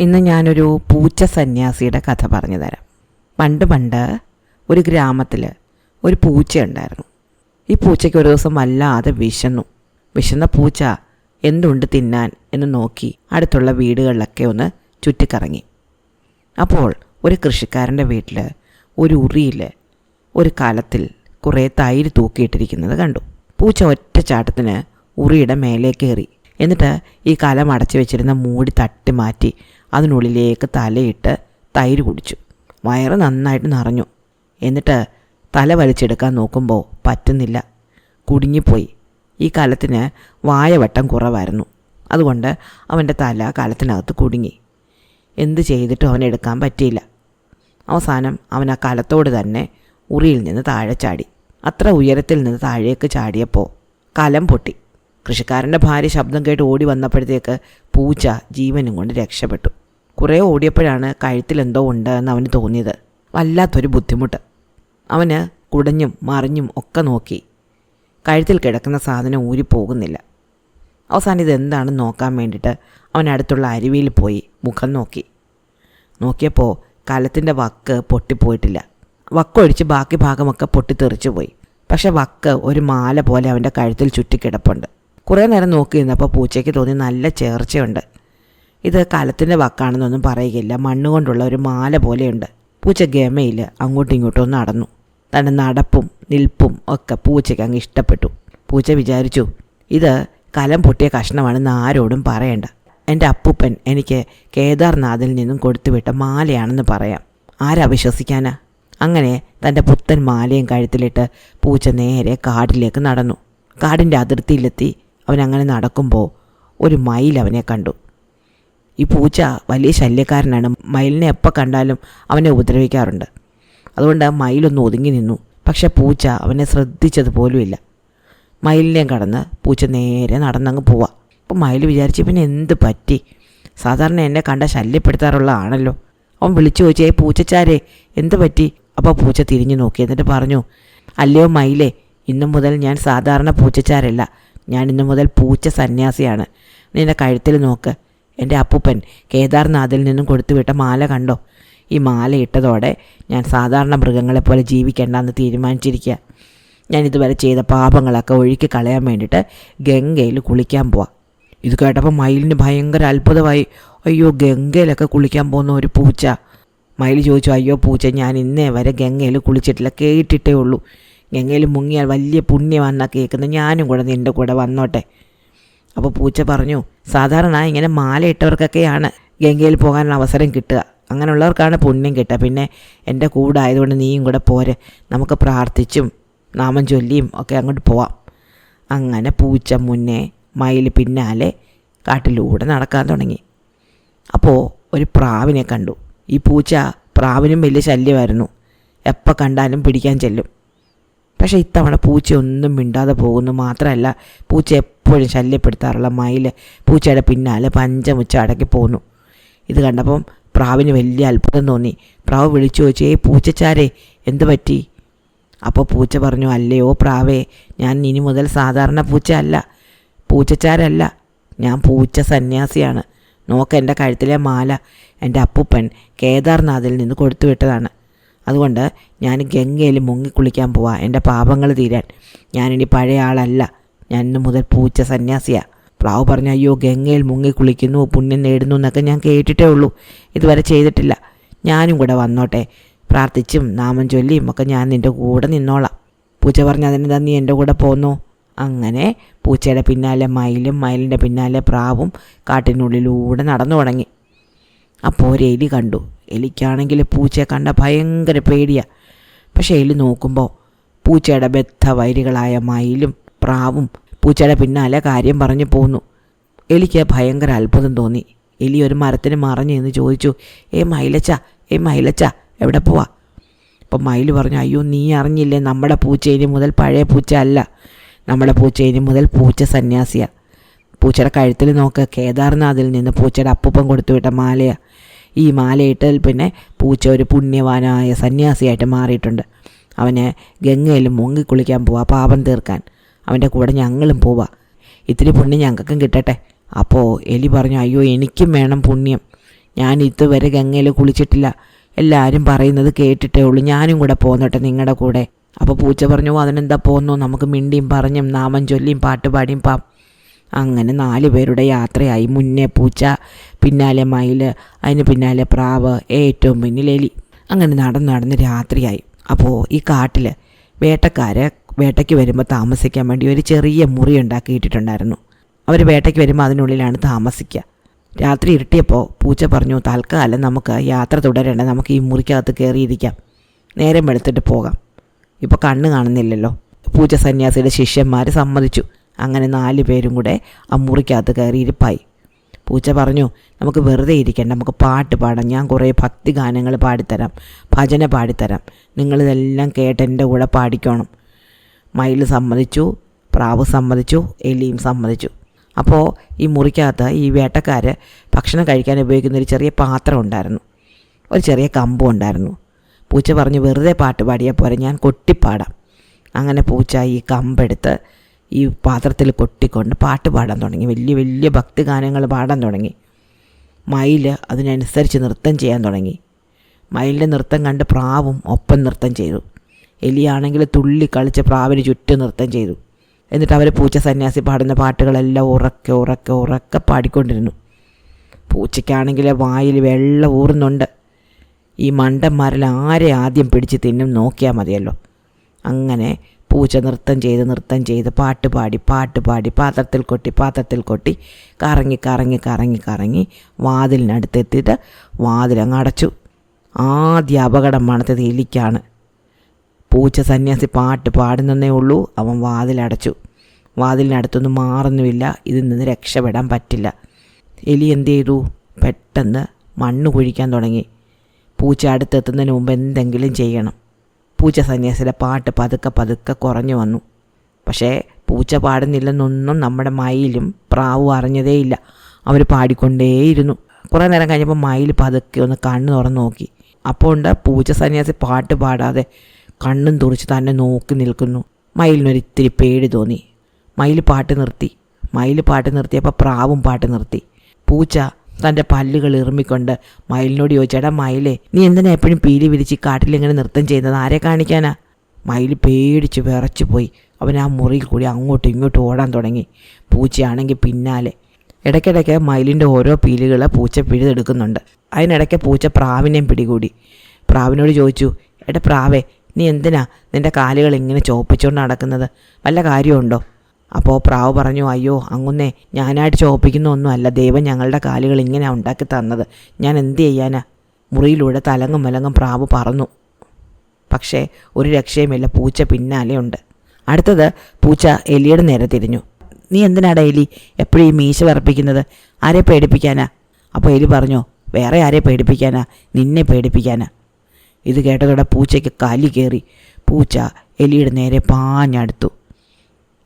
ഇന്ന് ഞാനൊരു പൂച്ച സന്യാസിയുടെ കഥ പറഞ്ഞു തരാം. പണ്ട് ഒരു ഗ്രാമത്തിൽ ഒരു പൂച്ചയുണ്ടായിരുന്നു. ഈ പൂച്ചയ്ക്ക് ഒരു ദിവസം വല്ലാതെ വിശന്ന പൂച്ച എന്തുണ്ട് തിന്നാൻ എന്ന് നോക്കി അടുത്തുള്ള വീടുകളിലൊക്കെ ഒന്ന് ചുറ്റിക്കറങ്ങി. അപ്പോൾ ഒരു കൃഷിക്കാരൻ്റെ വീട്ടിൽ ഒരു ഉറിയിൽ ഒരു കലത്തിൽ കുറേ തൈര് തൂക്കിയിട്ടിരിക്കുന്നത് കണ്ടു. പൂച്ച ഒറ്റ ചാട്ടത്തിന് ഉറിയുടെ മേലെ കയറി. എന്നിട്ട് ഈ കലം അടച്ചു വെച്ചിരുന്ന മൂടി തട്ടി മാറ്റി അതിനുള്ളിലേക്ക് തലയിട്ട് തൈര് കുടിച്ചു. വയറ് നന്നായിട്ട് നിറഞ്ഞു. എന്നിട്ട് തല വലിച്ചെടുക്കാൻ നോക്കുമ്പോൾ പറ്റുന്നില്ല, കുടുങ്ങിപ്പോയി. ഈ കലത്തിന് വായവട്ടം കുറവായിരുന്നു. അതുകൊണ്ട് അവൻ്റെ തല കലത്തിനകത്ത് കുടുങ്ങി. എന്ത് ചെയ്തിട്ടും അവനെടുക്കാൻ പറ്റിയില്ല. അവസാനം അവൻ ആ കലത്തോട് തന്നെ ഉറിയിൽ നിന്ന് താഴെ ചാടി. അത്ര ഉയരത്തിൽ നിന്ന് താഴേക്ക് ചാടിയപ്പോൾ കലം പൊട്ടി. കൃഷിക്കാരൻ്റെ ഭാര്യ ശബ്ദം കേട്ട് ഓടി വന്നപ്പോഴത്തേക്ക് പൂച്ച ജീവനും കൊണ്ട് രക്ഷപ്പെട്ടു. കുറേ ഓടിയപ്പോഴാണ് കഴുത്തിലെന്തോ ഉണ്ട് എന്ന് അവന് തോന്നിയത്. വല്ലാത്തൊരു ബുദ്ധിമുട്ട്. അവന് കുടഞ്ഞും മറിഞ്ഞും ഒക്കെ നോക്കി. കഴുത്തിൽ കിടക്കുന്ന സാധനം ഊരിപ്പോകുന്നില്ല. അവസാനം ഇതെന്താണെന്ന് നോക്കാൻ വേണ്ടിയിട്ട് അവൻ അടുത്തുള്ള അരുവിയിൽ പോയി മുഖം നോക്കിയപ്പോൾ കലത്തിൻ്റെ വക്ക് പൊട്ടിപ്പോയിട്ടില്ല. വക്കൊഴിച്ച് ബാക്കി ഭാഗമൊക്കെ പൊട്ടിത്തെറിച്ചു പോയി. പക്ഷെ വക്ക് ഒരു മാല പോലെ അവൻ്റെ കഴുത്തിൽ ചുറ്റിക്കിടപ്പുണ്ട്. കുറേ നേരം നോക്കി നിന്നപ്പോൾ പൂച്ചയ്ക്ക് തോന്നി നല്ല ചേർച്ചയുണ്ട്. ഇത് കലത്തിൻ്റെ വക്കാണെന്നൊന്നും പറയുകയില്ല, മണ്ണുകൊണ്ടുള്ള ഒരു മാല പോലെയുണ്ട്. പൂച്ച ഗമയിൽ അങ്ങോട്ടും ഇങ്ങോട്ടും നടന്നു. തൻ്റെ നടപ്പും നിൽപ്പും ഒക്കെ പൂച്ചയ്ക്ക് അങ്ങ് ഇഷ്ടപ്പെട്ടു. പൂച്ച വിചാരിച്ചു, ഇത് കലം പൊട്ടിയ കഷ്ണമാണെന്ന് ആരോടും പറയണ്ട. എൻ്റെ അപ്പൂപ്പൻ എനിക്ക് കേദാർനാഥിൽ നിന്നും കൊടുത്തുവിട്ട മാലയാണെന്ന് പറയാം. ആരാ വിശ്വസിക്കാനാ? അങ്ങനെ തൻ്റെ പുത്തൻ മാലയും കഴുത്തിലിട്ട് പൂച്ച നേരെ കാടിലേക്ക് നടന്നു. കാടിൻ്റെ അതിർത്തിയിലെത്തി അവനങ്ങനെ നടക്കുമ്പോൾ ഒരു മയിൽ അവനെ കണ്ടു. ഈ പൂച്ച വലിയ ശല്യക്കാരനാണ്. മയിലിനെ എപ്പോൾ കണ്ടാലും അവനെ ഉപദ്രവിക്കാറുണ്ട്. അതുകൊണ്ട് മയിലൊന്ന് ഒതുങ്ങി നിന്നു. പക്ഷെ പൂച്ച അവനെ ശ്രദ്ധിച്ചതുപോലുമില്ല. മയിലിനെയും കടന്ന് പൂച്ച നേരെ നടന്നങ്ങ് പോവാം. അപ്പോൾ മയിൽ വിചാരിച്ചു, പിന്നെ എന്ത് പറ്റി? സാധാരണ എന്നെ കണ്ട ശല്യപ്പെടുത്താറുള്ള ആണല്ലോ. അവൻ വിളിച്ചു ചോദിച്ചു, പൂച്ചച്ചാരെ എന്ത് പറ്റി? അപ്പോൾ പൂച്ച തിരിഞ്ഞു നോക്കി. എന്നിട്ട് പറഞ്ഞു, അല്ലയോ മയിലേ, ഇന്നു മുതൽ ഞാൻ സാധാരണ പൂച്ചച്ചാരല്ല, ഞാൻ ഇന്നു മുതൽ പൂച്ച സന്യാസിയാണ്. നിൻ്റെ കഴുത്തിൽ നോക്ക്, എൻ്റെ അപ്പൂപ്പൻ കേദാർനാഥിൽ നിന്നും കൊടുത്തുവിട്ട മാല കണ്ടോ? ഈ മാല ഇട്ടതോടെ ഞാൻ സാധാരണ മൃഗങ്ങളെപ്പോലെ ജീവിക്കേണ്ടെന്ന് തീരുമാനിച്ചിരിക്കുക. ഞാൻ ഇതുവരെ ചെയ്ത പാപങ്ങളൊക്കെ ഒഴുക്കി കളയാൻ വേണ്ടിയിട്ട് ഗംഗയിൽ കുളിക്കാൻ പോവാം. ഇത് കേട്ടപ്പോൾ മയിലിന് ഭയങ്കര അത്ഭുതമായി. അയ്യോ, ഗംഗയിലൊക്കെ കുളിക്കാൻ പോകുന്ന ഒരു പൂച്ച. മയിൽ ചോദിച്ചു, അയ്യോ പൂച്ച, ഞാൻ ഇന്നേ വരെ ഗംഗയിൽ കുളിച്ചിട്ടില്ല, കേട്ടിട്ടേ ഉള്ളൂ. ഗംഗയിൽ മുങ്ങിയാൽ വലിയ പുണ്യമാണെന്നാണ് കേൾക്കുന്നത്, ഞാനും കൂടെ നിൻ്റെ കൂടെ വന്നോട്ടെ. അപ്പോൾ പൂച്ച പറഞ്ഞു, സാധാരണ ഇങ്ങനെ മാല ഇട്ടവർക്കൊക്കെയാണ് ഗംഗയിൽ പോകാനുള്ള അവസരം കിട്ടുക, അങ്ങനെയുള്ളവർക്കാണ് പുണ്യം കിട്ടുക. പിന്നെ എൻ്റെ കൂടെ ആയതുകൊണ്ട് നീയും കൂടെ പോരെ, നമുക്ക് പ്രാർത്ഥിച്ചും നാമം ചൊല്ലിയും ഒക്കെ അങ്ങോട്ട് പോവാം. അങ്ങനെ പൂച്ച മുന്നേ, മയിൽ പിന്നാലെ കാട്ടിലൂടെ നടക്കാൻ തുടങ്ങി. അപ്പോൾ ഒരു പ്രാവിനെ കണ്ടു. ഈ പൂച്ച പ്രാവിനും വലിയ ശല്യമായിരുന്നു. എപ്പോൾ കണ്ടാലും പിടിക്കാൻ ചെല്ലും. പക്ഷേ ഇത്തവണ പൂച്ച ഒന്നും മിണ്ടാതെ പോകുന്നു. മാത്രമല്ല, പൂച്ച എപ്പോഴും ശല്യപ്പെടുത്താറുള്ള മയിൽ പൂച്ചയുടെ പിന്നാലെ പഞ്ചമുച്ച അടക്കി പോന്നു. ഇത് കണ്ടപ്പം പ്രാവിന് വലിയ അത്ഭുതം തോന്നി. പ്രാവ് വിളിച്ചു ചോദിച്ചു, പൂച്ചച്ചാരെ എന്ത് പറ്റി? അപ്പോൾ പൂച്ച പറഞ്ഞു, അല്ലയോ പ്രാവേ, ഞാൻ ഇനി മുതൽ സാധാരണ പൂച്ചച്ചാരല്ല, ഞാൻ പൂച്ച സന്യാസിയാണ്. നോക്ക്, എൻ്റെ കഴുത്തിലെ മാല എൻ്റെ അപ്പൂപ്പൻ കേദാർനാഥിൽ നിന്ന് കൊടുത്തു വിട്ടതാണ്. അതുകൊണ്ട് ഞാൻ ഗംഗയിൽ മുങ്ങിക്കുളിക്കാൻ പോവാ, എൻ്റെ പാപങ്ങൾ തീരാൻ. ഞാനിനി പഴയ ആളല്ല, ഞാൻ ഇന്ന് മുതൽ പൂച്ച സന്യാസിയാണ്. പ്രാവ് പറഞ്ഞു, അയ്യോ, ഗംഗയിൽ മുങ്ങിക്കുളിക്കുന്നു, പുണ്യം നേടുന്നു എന്നൊക്കെ ഞാൻ കേട്ടിട്ടേ ഉള്ളൂ, ഇതുവരെ ചെയ്തിട്ടില്ല. ഞാനും കൂടെ വന്നോട്ടെ, പ്രാർത്ഥിച്ചും നാമം ചൊല്ലിയും ഒക്കെ ഞാൻ നിൻ്റെ കൂടെ നിന്നോളാം. പൂച്ച പറഞ്ഞു, അതിനെന്താ നീ എൻ്റെ കൂടെ പോന്നോ? അങ്ങനെ പൂച്ചയുടെ പിന്നാലെ മയിലും മയിലിൻ്റെ പിന്നാലെ പ്രാവും കാട്ടിനുള്ളിലൂടെ നടന്നു തുടങ്ങി. അപ്പോൾ ഒരു എലി കണ്ടു. എലിക്കാണെങ്കിൽ പൂച്ചയെ കണ്ട ഭയങ്കര പേടിയാണ്. പക്ഷേ എലി നോക്കുമ്പോൾ പൂച്ചയുടെ ബദ്ധവൈരികളായ മയിലും പ്രാവും പൂച്ചയുടെ പിന്നാലെ കാര്യം പറഞ്ഞു പോന്നു. എലിക്ക് ഭയങ്കര അത്ഭുതം തോന്നി. എലി ഒരു മരത്തിന് മറഞ്ഞു എന്ന് ചോദിച്ചു, മയിലച്ച എവിടെ പോവാ? അപ്പം മയിൽ പറഞ്ഞു, അയ്യോ, നീ അറിഞ്ഞില്ലേ, നമ്മുടെ പൂച്ച ഇനി മുതൽ പഴയ പൂച്ച അല്ല, നമ്മുടെ പൂച്ച ഇനി മുതൽ പൂച്ച സന്യാസിയാണ്. പൂച്ചയുടെ കഴുത്തിൽ നോക്ക്, കേദാർനാഥിൽ നിന്ന് പൂച്ചയുടെ അപ്പൂപ്പൻ കൊടുത്തുവിട്ട മാലയാണ്. ഈ മാലയിട്ടതിൽ പിന്നെ പൂച്ച ഒരു പുണ്യവാനായ സന്യാസിയായിട്ട് മാറിയിട്ടുണ്ട്. അവന് ഗംഗയിൽ മുങ്ങിക്കുളിക്കാൻ പോവാ, പാപം തീർക്കാൻ. അവൻ്റെ കൂടെ ഞങ്ങളും പോവാ, ഇത്തിരി പുണ്യം ഞങ്ങൾക്കും കിട്ടട്ടെ. അപ്പോൾ എലി പറഞ്ഞു, അയ്യോ, എനിക്കും വേണം പുണ്യം, ഞാൻ ഇതുവരെ ഗംഗയിൽ കുളിച്ചിട്ടില്ല. എല്ലാവരും പറയുന്നത് കേട്ടിട്ടേ ഉള്ളൂ. ഞാനും കൂടെ പോന്നോട്ടെ നിങ്ങളുടെ കൂടെ. അപ്പോൾ പൂച്ച പറഞ്ഞു, അതിനെന്താ പോന്നു, നമുക്ക് മിണ്ടിയും പറഞ്ഞും നാമം ചൊല്ലിയും പാട്ടുപാടിയും പാം. അങ്ങനെ 4 പേരുടെ യാത്രയായി. മുന്നേ പൂച്ച, പിന്നാലെ മയിൽ, അതിന് പിന്നാലെ പ്രാവ്, ഏറ്റവും പിന്നിൽ എലി. അങ്ങനെ നടന്ന് രാത്രിയായി. അപ്പോൾ ഈ കാട്ടിൽ വേട്ടയ്ക്ക് വരുമ്പോൾ താമസിക്കാൻ വേണ്ടി ഒരു ചെറിയ മുറി ഉണ്ടാക്കിയിട്ടിട്ടുണ്ടായിരുന്നു. അവർ വേട്ടയ്ക്ക് വരുമ്പോൾ അതിനുള്ളിലാണ് താമസിക്കുക. രാത്രി ഇരുട്ടിയപ്പോൾ പൂച്ച പറഞ്ഞു, തൽക്കാലം നമുക്ക് യാത്ര തുടരേണ്ട, നമുക്ക് ഈ മുറിക്കകത്ത് കയറിയിരിക്കാം, നേരം വെളുത്തിട്ട് പോകാം. ഇപ്പോൾ കണ്ണ് കാണുന്നില്ലല്ലോ. പൂച്ച സന്യാസിയുടെ ശിഷ്യന്മാർ സമ്മതിച്ചു. അങ്ങനെ 4 പേരും കൂടെ ആ മുറിക്കകത്ത് കയറിയിരിപ്പായി. പൂച്ച പറഞ്ഞു, നമുക്ക് വെറുതെ ഇരിക്കേണ്ട, നമുക്ക് പാട്ട് പാടാം. ഞാൻ കുറേ ഭക്തി ഗാനങ്ങൾ പാടിത്തരാം, ഭജന പാടിത്തരാം. നിങ്ങളിതെല്ലാം കേട്ട് എൻ്റെ കൂടെ പാടിക്കണം. മയിൽ സമ്മതിച്ചു, പ്രാവ് സമ്മതിച്ചു, എലിയും സമ്മതിച്ചു. അപ്പോൾ ഈ മുറിക്കകത്ത് ഈ വേട്ടക്കാർ ഭക്ഷണം കഴിക്കാൻ ഉപയോഗിക്കുന്ന ഒരു ചെറിയ പാത്രം ഉണ്ടായിരുന്നു, ഒരു ചെറിയ കമ്പും ഉണ്ടായിരുന്നു. പൂച്ച പറഞ്ഞു, വെറുതെ പാട്ട് പാടിയാൽ പോരെ, ഞാൻ കൊട്ടിപ്പാടാം. അങ്ങനെ പൂച്ച ഈ കമ്പെടുത്ത് ഈ പാത്രത്തിൽ കൊട്ടിക്കൊണ്ട് പാട്ട് പാടാൻ തുടങ്ങി. വലിയ വലിയ ഭക്തി ഗാനങ്ങൾ പാടാൻ തുടങ്ങി. മയിൽ അതിനനുസരിച്ച് നൃത്തം ചെയ്യാൻ തുടങ്ങി. മയിലിൻ്റെ നൃത്തം കണ്ട് പ്രാവും ഒപ്പം നൃത്തം ചെയ്തു. എലിയാണെങ്കിൽ തുള്ളി കളിച്ച് പ്രാവിന് ചുറ്റും നൃത്തം ചെയ്തു. എന്നിട്ട് അവർ പൂച്ച സന്യാസി പാടുന്ന പാട്ടുകളെല്ലാം ഉറക്കെ പാടിക്കൊണ്ടിരുന്നു. പൂച്ചയ്ക്കാണെങ്കിൽ വായിൽ വെള്ളം ഊറുന്നുണ്ട്. ഈ മണ്ടന്മാരിൽ ആരെ ആദ്യം പിടിച്ച് തിന്നും നോക്കിയാൽ മതിയല്ലോ. അങ്ങനെ പൂച്ച നൃത്തം ചെയ്ത് പാട്ട് പാടി പാത്രത്തിൽ കൊട്ടി കറങ്ങി വാതിലിനടുത്തെത്തിയിട്ട് വാതിലങ്ങ് അടച്ചു. ആദ്യ അപകടം മണത്തത് എലിക്കാണ്. പൂച്ച സന്യാസി പാട്ട് പാടുന്നേ ഉള്ളൂ, അവൻ വാതിലടച്ചു. വാതിലിനടുത്തൊന്നും മാറുന്നുമില്ല. ഇതിൽ നിന്ന് രക്ഷപ്പെടാൻ പറ്റില്ല. എലി എന്ത് ചെയ്തു? പെട്ടെന്ന് മണ്ണ് കുഴിക്കാൻ തുടങ്ങി. പൂച്ച അടുത്തെത്തുന്നതിന് മുമ്പ് എന്തെങ്കിലും ചെയ്യണം. പൂച്ച സന്യാസിയുടെ പാട്ട് പതുക്കെ കുറഞ്ഞു വന്നു. പക്ഷേ പൂച്ച പാടുന്നില്ലെന്നൊന്നും നമ്മുടെ മയിലും പ്രാവും അറിഞ്ഞതേയില്ല. അവർ പാടിക്കൊണ്ടേയിരുന്നു. കുറേ നേരം കഴിഞ്ഞപ്പോൾ മയിൽ പതുക്കെ ഒന്ന് കണ്ണ് തുറന്ന് നോക്കി. അപ്പോൾ ഉണ്ട് പൂച്ച സന്യാസി പാട്ട് പാടാതെ കണ്ണും തുറിച്ച് തന്നെ നോക്കി നിൽക്കുന്നു. മയിലിനൊരിത്തിരി പേടി തോന്നി. മയിൽ പാട്ട് നിർത്തിയപ്പോൾ പ്രാവും പാട്ട് നിർത്തി. പൂച്ച തൻ്റെ പല്ലുകൾ ഇറുമ്മിക്കൊണ്ട് മയിലിനോട് ചോദിച്ചു, എടാ മയിലേ, നീ എന്തിനാ എപ്പോഴും പീലി വിരിച്ച് കാട്ടിലിങ്ങനെ നൃത്തം ചെയ്യുന്നത്? ആരെ കാണിക്കാനാ? മയിൽ പേടിച്ച് വിറച്ചു പോയി. അവൻ ആ മുറിയിൽ കൂടി അങ്ങോട്ടും ഇങ്ങോട്ടും ഓടാൻ തുടങ്ങി. പൂച്ചയാണെങ്കിൽ പിന്നാലെ. ഇടയ്ക്കിടയ്ക്ക് മയിലിൻ്റെ ഓരോ പീലുകൾ പൂച്ച പിഴുതെടുക്കുന്നുണ്ട്. അതിനിടയ്ക്ക് പൂച്ച പ്രാവിനെയും പിടികൂടി. പ്രാവിനോട് ചോദിച്ചു, എടാ പ്രാവേ, നീ എന്തിനാ നിൻ്റെ കാലുകൾ ഇങ്ങനെ ചോപ്പിച്ചുകൊണ്ട് നടക്കുന്നത്? വല്ല കാര്യമുണ്ടോ? അപ്പോൾ പ്രാവ് പറഞ്ഞു, അയ്യോ അങ്ങുന്നേ, ഞാനായിട്ട് ചോപ്പിക്കുന്ന ഒന്നുമല്ല, ദൈവം ഞങ്ങളുടെ കാലുകൾ ഇങ്ങനെ ഉണ്ടാക്കി തന്നത്, ഞാൻ എന്ത് ചെയ്യാനാ? മുറിയിലൂടെ തലങ്ങും മലങ്ങും പ്രാവ് പറന്നു. പക്ഷേ ഒരു രക്ഷയുമില്ല, പൂച്ച പിന്നാലെ ഉണ്ട്. അടുത്തത് പൂച്ച എലിയുടെ നേരെ തിരിഞ്ഞു. നീ എന്തിനാടാ എലി എപ്പോഴും ഈ മീശ വിറപ്പിക്കുന്നത്? ആരെ പേടിപ്പിക്കാനാ? അപ്പോൾ എലി പറഞ്ഞു, വേറെ ആരെ പേടിപ്പിക്കാനാ? നിന്നെ പേടിപ്പിക്കാനാ. ഇത് കേട്ടതോടെ പൂച്ചയ്ക്ക് കലി കയറി. പൂച്ച എലിയുടെ നേരെ പാഞ്ഞടുത്തു.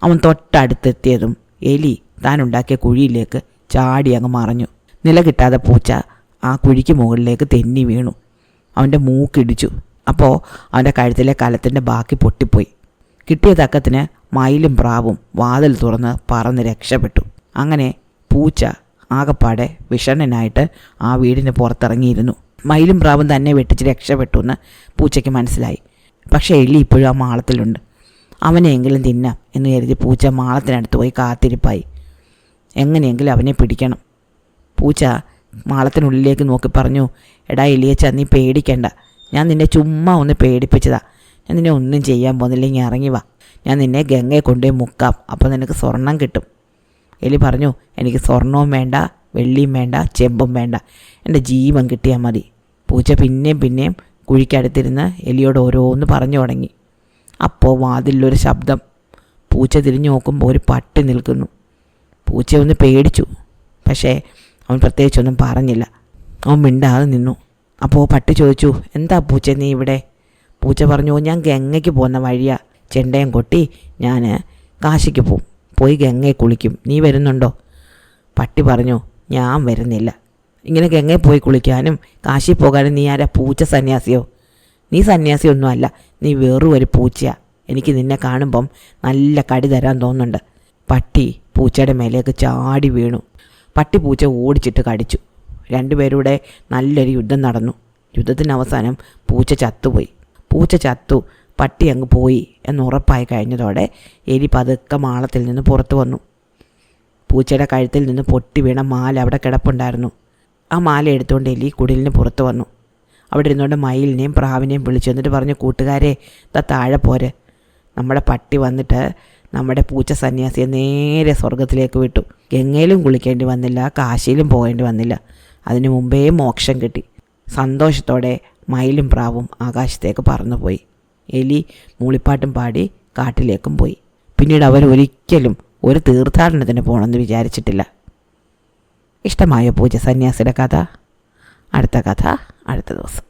അവൻ തൊട്ടടുത്തെത്തിയതും എലി താനുണ്ടാക്കിയ കുഴിയിലേക്ക് ചാടി അങ്ങ് മറഞ്ഞു. നില കിട്ടാതെ പൂച്ച ആ കുഴിക്ക് മുകളിലേക്ക് തെന്നി വീണു. അവൻ്റെ മൂക്കിടിച്ചു. അപ്പോൾ അവൻ്റെ കഴുത്തിലെ കലത്തിൻ്റെ ബാക്കി പൊട്ടിപ്പോയി. കിട്ടിയ തക്കത്തിന് മയിലും പ്രാവും വാതിൽ തുറന്ന് പറന്ന് രക്ഷപ്പെട്ടു. അങ്ങനെ പൂച്ച ആകപ്പാടെ വിഷണ്ണനായിട്ട് ആ വീടിന് പുറത്തിറങ്ങിയിരുന്നു. മയിലും പ്രാവും തന്നെ വെട്ടിച്ച് രക്ഷപ്പെട്ടു എന്ന് പൂച്ചയ്ക്ക് മനസ്സിലായി. പക്ഷേ എലി ഇപ്പോഴും ആ മാളത്തിലുണ്ട്. അവനെയെങ്കിലും തിന്നാം എന്ന് കരുതി പൂച്ച മാളത്തിനടുത്ത് പോയി കാത്തിരിപ്പായി. എങ്ങനെയെങ്കിലും അവനെ പിടിക്കണം. പൂച്ച മാളത്തിനുള്ളിലേക്ക് നോക്കി പറഞ്ഞു, എടാ എലിയച്ച, നീ പേടിക്കണ്ട, ഞാൻ നിന്നെ ചുമ്മാ ഒന്ന് പേടിപ്പിച്ചതാ. ഞാൻ നിന്നെ ഒന്നും ചെയ്യാൻ പോകുന്നില്ലെങ്കിൽ ഇറങ്ങി വാ, ഞാൻ നിന്നെ ഗംഗയെ കൊണ്ടുപോയി മുക്കാം, അപ്പോൾ നിനക്ക് സ്വർണം കിട്ടും. എലി പറഞ്ഞു, എനിക്ക് സ്വർണവും വേണ്ട, വെള്ളിയും വേണ്ട, ചെമ്പും വേണ്ട, എൻ്റെ ജീവൻ കിട്ടിയാൽ മതി. പൂച്ച പിന്നെയും കുഴിക്കടുത്തിരുന്ന് എലിയോട് ഓരോന്ന് പറഞ്ഞു തുടങ്ങി. അപ്പോൾ വാതിലൊരു ശബ്ദം. പൂച്ച തിരിഞ്ഞു നോക്കുമ്പോൾ ഒരു പട്ടി നിൽക്കുന്നു. പൂച്ച ഒന്ന് പേടിച്ചു. പക്ഷേ അവൻ പ്രത്യേകിച്ചൊന്നും പറഞ്ഞില്ല. അവൻ മിണ്ടാതെ നിന്നു. അപ്പോൾ പട്ടി ചോദിച്ചു, എന്താ പൂച്ച നീ ഇവിടെ? പൂച്ച പറഞ്ഞു, ഞാൻ ഗംഗയ്ക്ക് പോകുന്ന വഴിയാ. ചെണ്ടയും കൊട്ടി ഞാൻ കാശിക്ക് പോയി ഗംഗയെ കുളിക്കും. നീ വരുന്നുണ്ടോ? പട്ടി പറഞ്ഞു, ഞാൻ വരുന്നില്ല. ഇങ്ങനെ ഗംഗയിൽ പോയി കുളിക്കാനും കാശി പോകാനും നീ ആരാ? പൂച്ച സന്യാസിയോ? നീ സന്യാസിയൊന്നും അല്ല, നീ വെറും ഒരു പൂച്ചയാ. എനിക്ക് നിന്നെ കാണുമ്പം നല്ല കടി തരാൻ തോന്നുന്നുണ്ട്. പട്ടി പൂച്ചയുടെ മേലേക്ക് ചാടി വീണു. പട്ടി പൂച്ച ഓടിച്ചിട്ട് കടിച്ചു. രണ്ടുപേരുടെ നല്ലൊരു യുദ്ധം നടന്നു. യുദ്ധത്തിന് അവസാനം പൂച്ച ചത്തുപോയി. പൂച്ച ചത്തു, പട്ടി അങ്ങ് പോയി എന്നുറപ്പായി കഴിഞ്ഞതോടെ എലി പതുക്കെ മാളത്തിൽ നിന്ന് പുറത്തു വന്നു. പൂച്ചയുടെ കഴുത്തിൽ നിന്ന് പൊട്ടി വീണ മാല അവിടെ കിടപ്പുണ്ടായിരുന്നു. ആ മാല എടുത്തുകൊണ്ട് എലി കുടിലിന് പുറത്ത് വന്നു. അവിടെ ഇരുന്നുകൊണ്ട് മയിലിനെയും പ്രാവിനെയും വിളിച്ചു. എന്നിട്ട് പറഞ്ഞു, കൂട്ടുകാരെ, താഴെ പോരെ. നമ്മുടെ പട്ടി വന്നിട്ട് നമ്മുടെ പൂച്ച സന്യാസിയെ നേരെ സ്വർഗത്തിലേക്ക് വിട്ടു. ഗംഗയിലും കുളിക്കേണ്ടി വന്നില്ല, കാശിയിലും പോകേണ്ടി വന്നില്ല. അതിനു മുമ്പേ മോക്ഷം കിട്ടി. സന്തോഷത്തോടെ മയിലും പ്രാവും ആകാശത്തേക്ക് പറന്നുപോയി. എലി മൂളിപ്പാട്ടും പാടി കാട്ടിലേക്കും പോയി. പിന്നീട് അവരൊരിക്കലും ഒരു തീർത്ഥാടനത്തിന് പോകണമെന്ന് വിചാരിച്ചിട്ടില്ല. ഇഷ്ടമായോ പൂച്ച സന്യാസിയുടെ കഥ? അടുത്ത കഥ അടുത്ത ദിവസം.